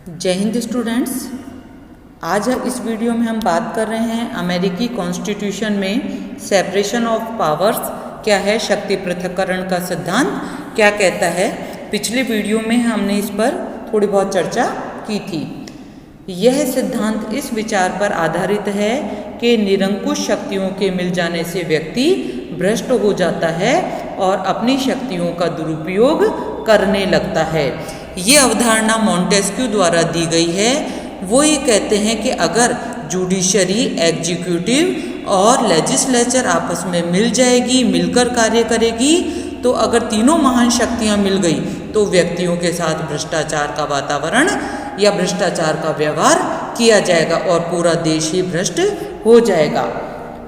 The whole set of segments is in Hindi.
जय हिंद स्टूडेंट्स। आज इस वीडियो में हम बात कर रहे हैं अमेरिकी कॉन्स्टिट्यूशन में सेपरेशन ऑफ पावर्स क्या है, शक्ति पृथक्करण का सिद्धांत क्या कहता है। पिछले वीडियो में हमने इस पर थोड़ी बहुत चर्चा की थी। यह सिद्धांत इस विचार पर आधारित है कि निरंकुश शक्तियों के मिल जाने से व्यक्ति भ्रष्ट हो जाता है और अपनी शक्तियों का दुरुपयोग करने लगता है। ये अवधारणा मॉन्टेस्क्यू द्वारा दी गई है। वो ये कहते हैं कि अगर जुडिशरी, एग्जीक्यूटिव और लेजिस्लेचर आपस में मिल जाएगी, मिलकर कार्य करेगी, तो अगर तीनों महान शक्तियां मिल गई तो व्यक्तियों के साथ भ्रष्टाचार का वातावरण या भ्रष्टाचार का व्यवहार किया जाएगा और पूरा देश ही भ्रष्ट हो जाएगा।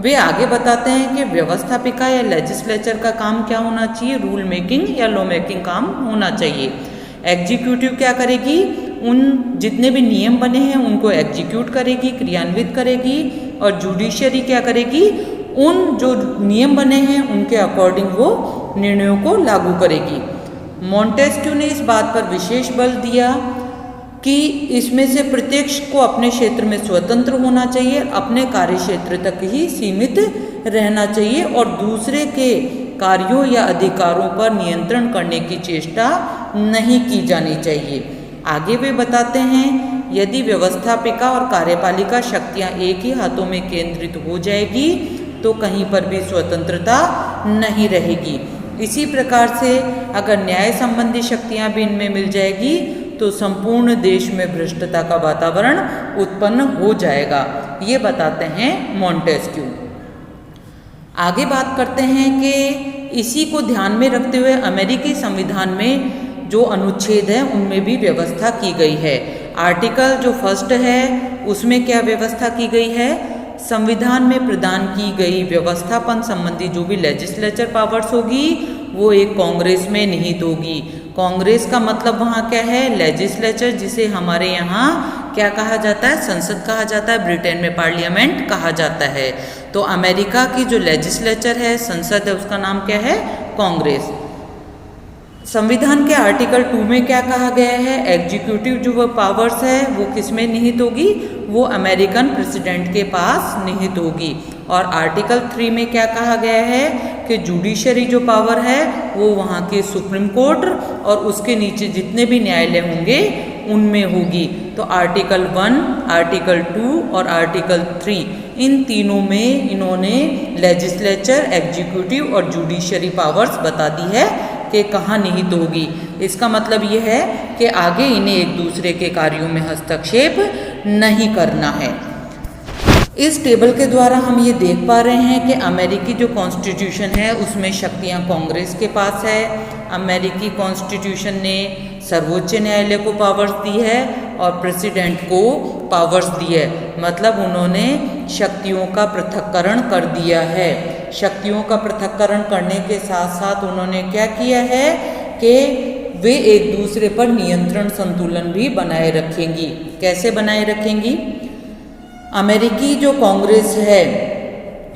वे आगे बताते हैं कि व्यवस्थापिका या लेजिस्लेचर का काम क्या होना चाहिए, रूल मेकिंग या लॉ मेकिंग काम होना चाहिए। एग्जीक्यूटिव क्या करेगी, उन जितने भी नियम बने हैं उनको एग्जीक्यूट करेगी, क्रियान्वित करेगी। और जुडिशरी क्या करेगी, उन जो नियम बने हैं उनके अकॉर्डिंग वो निर्णयों को लागू करेगी। मॉन्टेस्क्यू ने इस बात पर विशेष बल दिया कि इसमें से प्रत्येक को अपने क्षेत्र में स्वतंत्र होना चाहिए, अपने कार्य क्षेत्र तक ही सीमित रहना चाहिए और दूसरे के कार्यों या अधिकारों पर नियंत्रण करने की चेष्टा नहीं की जानी चाहिए। आगे वे बताते हैं, यदि व्यवस्थापिका और कार्यपालिका शक्तियां एक ही हाथों में केंद्रित हो जाएगी तो कहीं पर भी स्वतंत्रता नहीं रहेगी। इसी प्रकार से अगर न्याय संबंधी शक्तियां भी इनमें मिल जाएगी तो संपूर्ण देश में भ्रष्टता का वातावरण उत्पन्न हो जाएगा। ये बताते हैं मॉन्टेस्क्यू। आगे बात करते हैं कि इसी को ध्यान में रखते हुए अमेरिकी संविधान में जो अनुच्छेद है उनमें भी व्यवस्था की गई है। आर्टिकल जो फर्स्ट है उसमें क्या व्यवस्था की गई है, संविधान में प्रदान की गई व्यवस्थापन संबंधी जो भी लेजिस्लेचर पावर्स होगी वो एक कांग्रेस में निहित होगी। कांग्रेस का मतलब वहाँ क्या है, लेजिस्लेचर, जिसे हमारे यहाँ क्या कहा जाता है, संसद कहा जाता है, ब्रिटेन में पार्लियामेंट कहा जाता है। तो अमेरिका की जो लेजिस्लेचर है, संसद है, उसका नाम क्या है, कांग्रेस। संविधान के आर्टिकल 2 में क्या कहा गया है, एग्जीक्यूटिव जो वो पावर्स है वो किस में निहित होगी, वो अमेरिकन प्रेसिडेंट के पास निहित होगी। और आर्टिकल 3 में क्या कहा गया है कि जुडिशरी जो पावर है वो वहाँ के सुप्रीम कोर्ट और उसके नीचे जितने भी न्यायालय होंगे उनमें होगी। तो आर्टिकल 1, आर्टिकल 2 और आर्टिकल 3 इन तीनों में इन्होंने लेजिस्लेचर, एग्जीक्यूटिव और जुडिशरी पावर्स बता दी है कि कहाँ निहित होगी। इसका मतलब ये है कि आगे इन्हें एक दूसरे के कार्यों में हस्तक्षेप नहीं करना है। इस टेबल के द्वारा हम ये देख पा रहे हैं कि अमेरिकी जो कॉन्स्टिट्यूशन है उसमें शक्तियाँ कांग्रेस के पास है। अमेरिकी कॉन्स्टिट्यूशन ने सर्वोच्च न्यायालय को पावर्स दी है और प्रेसिडेंट को पावर्स दी है। मतलब उन्होंने शक्तियों का पृथक्करण कर दिया है। शक्तियों का पृथक्करण करने के साथ साथ उन्होंने क्या किया है कि वे एक दूसरे पर नियंत्रण संतुलन भी बनाए रखेंगी। कैसे बनाए रखेंगी, अमेरिकी जो कांग्रेस है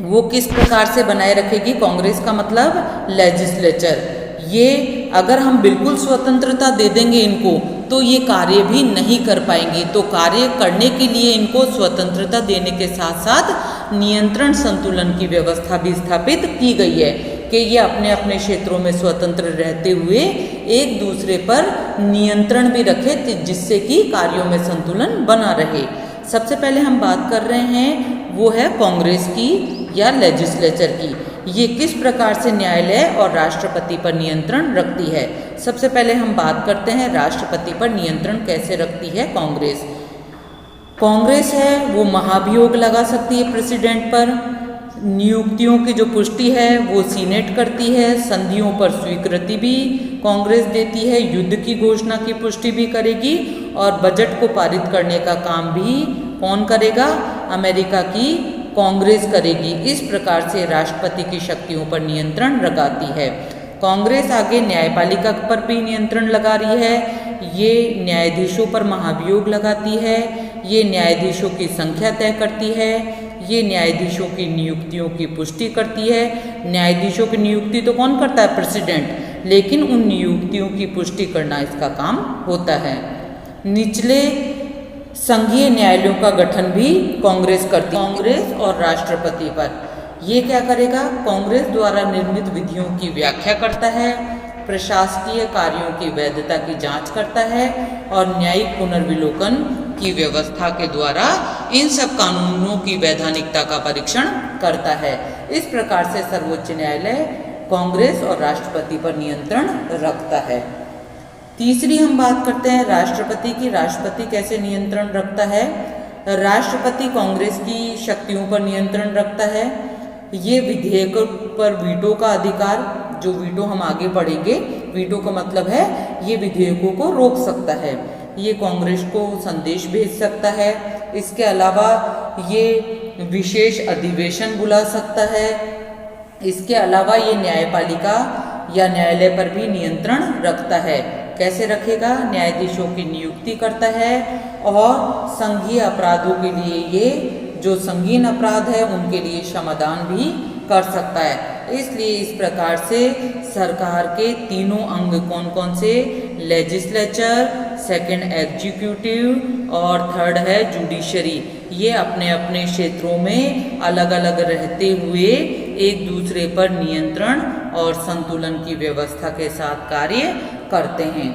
वो किस प्रकार से बनाए रखेगी, कांग्रेस का मतलब लेजिस्लेचर। ये अगर हम बिल्कुल स्वतंत्रता दे देंगे इनको तो ये कार्य भी नहीं कर पाएंगी। तो कार्य करने के लिए इनको स्वतंत्रता देने के साथ साथ नियंत्रण संतुलन की व्यवस्था भी स्थापित की गई है कि ये अपने अपने क्षेत्रों में स्वतंत्र रहते हुए एक दूसरे पर नियंत्रण भी रखे जिससे कि कार्यों में संतुलन बना रहे। सबसे पहले हम बात कर रहे हैं वो है कांग्रेस की या लेजिस्लेचर की। ये किस प्रकार से न्यायालय और राष्ट्रपति पर नियंत्रण रखती है। सबसे पहले हम बात करते हैं राष्ट्रपति पर नियंत्रण कैसे रखती है कांग्रेस। कांग्रेस है वो महाभियोग लगा सकती है प्रेसिडेंट पर। नियुक्तियों की जो पुष्टि है वो सीनेट करती है। संधियों पर स्वीकृति भी कांग्रेस देती है। युद्ध की घोषणा की पुष्टि भी करेगी और बजट को पारित करने का काम भी कौन करेगा, अमेरिका की कांग्रेस करेगी। इस प्रकार से राष्ट्रपति की शक्तियों पर नियंत्रण लगाती है। कांग्रेस आगे न्यायपालिका पर भी नियंत्रण लगा रही है। ये न्यायाधीशों पर महाभियोग लगाती है। ये न्यायाधीशों की संख्या तय करती है। ये न्यायाधीशों की नियुक्तियों की पुष्टि करती है। न्यायाधीशों की नियुक्ति तो कौन करता है, प्रेसिडेंट, लेकिन उन नियुक्तियों की पुष्टि करना इसका काम होता है। निचले संघीय न्यायालयों का गठन भी कांग्रेस करती है। कांग्रेस और राष्ट्रपति पर ये क्या करेगा? कांग्रेस द्वारा निर्मित विधियों की व्याख्या करता है, प्रशासकीय कार्यों की वैधता की जांच करता है और न्यायिक पुनर्विलोकन की व्यवस्था के द्वारा इन सब कानूनों की वैधानिकता का परीक्षण करता है। इस प्रकार से सर्वोच्च न्यायालय कांग्रेस और राष्ट्रपति पर नियंत्रण रखता है। तीसरी हम बात करते हैं राष्ट्रपति की। राष्ट्रपति कैसे नियंत्रण रखता है? राष्ट्रपति कांग्रेस की शक्तियों पर नियंत्रण रखता है। ये विधेयकों पर वीटो का अधिकार, जो वीटो हम आगे पढ़ेंगे, वीटो का मतलब है ये विधेयकों को रोक सकता है। ये कांग्रेस को संदेश भेज सकता है। इसके अलावा ये विशेष अधिवेशन बुला सकता है। इसके अलावा ये न्यायपालिका या न्यायालय पर भी नियंत्रण रखता है। कैसे रखेगा? न्यायाधीशों की नियुक्ति करता है और संघीय अपराधों के लिए ये जो संगीन अपराध है उनके लिए क्षमादान भी कर सकता है। इसलिए इस प्रकार से सरकार के तीनों अंग कौन कौन से? लेजिस्लेचर, सेकंड एग्जीक्यूटिव और थर्ड है जुडिशरी। ये अपने अपने क्षेत्रों में अलग अलग रहते हुए एक दूसरे पर नियंत्रण और संतुलन की व्यवस्था के साथ कार्य करते हैं।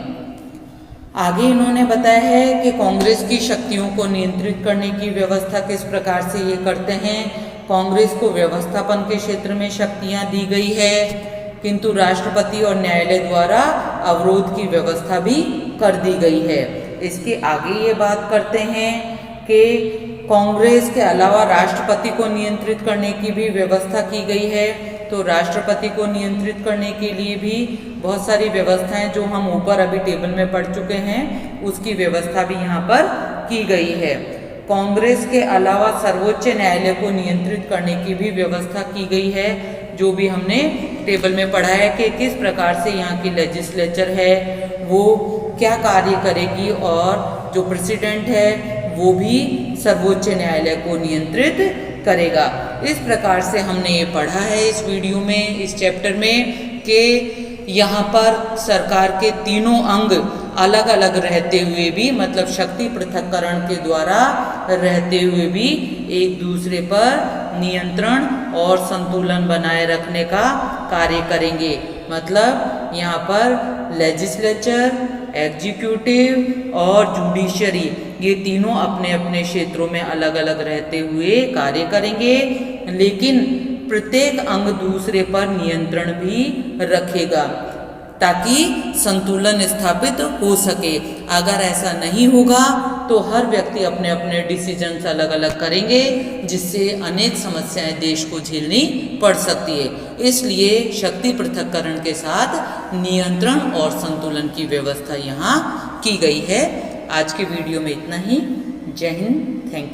आगे इन्होंने बताया है कि कांग्रेस की शक्तियों को नियंत्रित करने की व्यवस्था किस प्रकार से ये करते हैं। कांग्रेस को व्यवस्थापन के क्षेत्र में शक्तियां दी गई है, किंतु राष्ट्रपति और न्यायालय द्वारा अवरोध की व्यवस्था भी कर दी गई है। इसके आगे ये बात करते हैं कि कांग्रेस के अलावा राष्ट्रपति को नियंत्रित करने की भी व्यवस्था की गई है। तो राष्ट्रपति को नियंत्रित करने के लिए भी बहुत सारी व्यवस्थाएं जो हम ऊपर अभी टेबल में पढ़ चुके हैं उसकी व्यवस्था भी यहाँ पर की गई है। कांग्रेस के अलावा सर्वोच्च न्यायालय को नियंत्रित करने की भी व्यवस्था की गई है, जो भी हमने टेबल में पढ़ा है कि किस प्रकार से यहाँ की लेजिस्लेचर है वो क्या कार्य करेगी और जो प्रेसिडेंट है वो भी सर्वोच्च न्यायालय को नियंत्रित करेगा। इस प्रकार से हमने ये पढ़ा है इस वीडियो में, इस चैप्टर में, कि यहाँ पर सरकार के तीनों अंग अलग अलग रहते हुए भी, मतलब शक्ति पृथक्करण के द्वारा रहते हुए भी एक दूसरे पर नियंत्रण और संतुलन बनाए रखने का कार्य करेंगे। मतलब यहाँ पर लेजिस्लेचर, एग्जीक्यूटिव और जुडिशरी ये तीनों अपने अपने क्षेत्रों में अलग अलग रहते हुए कार्य करेंगे, लेकिन प्रत्येक अंग दूसरे पर नियंत्रण भी रखेगा ताकि संतुलन स्थापित हो सके। अगर ऐसा नहीं होगा तो हर व्यक्ति अपने अपने डिसीजंस अलग अलग करेंगे, जिससे अनेक समस्याएं देश को झेलनी पड़ सकती है। इसलिए शक्ति पृथक्करण के साथ नियंत्रण और संतुलन की व्यवस्था यहाँ की गई है। आज के वीडियो में इतना ही। जय हिंद, थैंक यू।